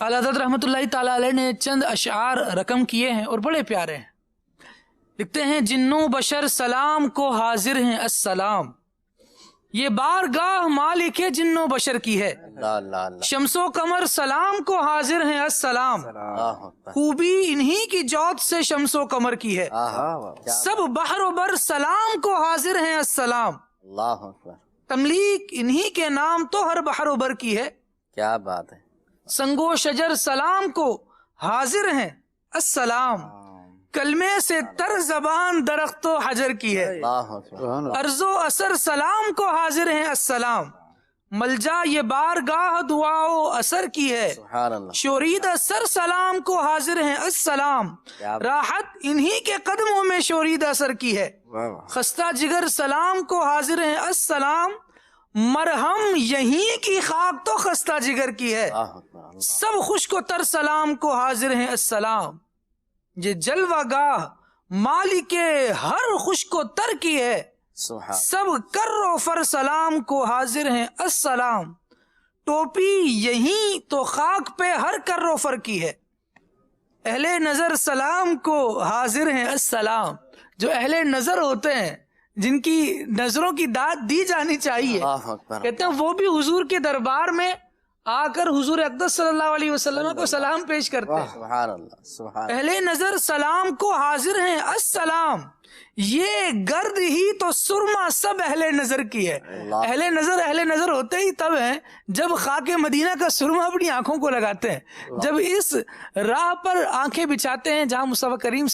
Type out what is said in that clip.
اعلیٰ حضرت رحمۃ اللہ تعالیٰ علیہ نے چند اشعار رقم کیے ہیں اور بڑے پیارے ہیں. لکھتے ہیں جنوں بشر سلام کو حاضر ہیں السلام، یہ بارگاہ مالک جنوں بشر کی ہے. شمس و قمر سلام کو حاضر ہیں السلام، خوبی انہی کی جوت سے شمس و قمر کی ہے. سب بحر و بر سلام کو حاضر ہیں السلام، تملیک انہی کے نام تو ہر بحر و بر کی ہے. کیا بات ہے. سنگ و شجر سلام کو حاضر ہیں السلام، کلمے سے تر زبان درخت و حجر کی ہے. ارض و اثر سلام کو حاضر ہیں السلام، ملجا یہ بارگاہ دعا و اثر کی ہے. شورید اثر سلام کو حاضر ہیں السلام، راحت انہی کے قدموں میں شورید اثر کی ہے. خستہ جگر سلام کو حاضر ہیں السلام، مرہم یہیں کی خاک تو خستہ جگر کی ہے. سب خشک و تر سلام کو حاضر ہیں السلام، یہ جلوہ گاہ مالک ہر خشک و تر کی ہے. سب کر و فر سلام کو حاضر ہیں السلام، ٹوپی یہیں تو خاک پہ ہر کر و فر کی ہے. اہل نظر سلام کو حاضر ہیں السلام، جو اہل نظر ہوتے ہیں جن کی نظروں کی داد دی جانی چاہیے، کہتے ہیں وہ بھی حضور کے دربار میں آ کر حضور اقدس صلی اللہ علیہ وسلم کو سلام پیش کرتے ہیں. سبحان اللہ. اہل نظر سلام کو حاضر ہیں السلام، یہ گرد ہی تو سرما سب اہل نظر کی ہے. اہل نظر ہوتے ہی تب ہیں جب خاک مدینہ کا سرما اپنی آنکھوں کو لگاتے ہیں، جب اس راہ پر آنکھیں بچھاتے ہیں جہاں مصطفیٰ کریم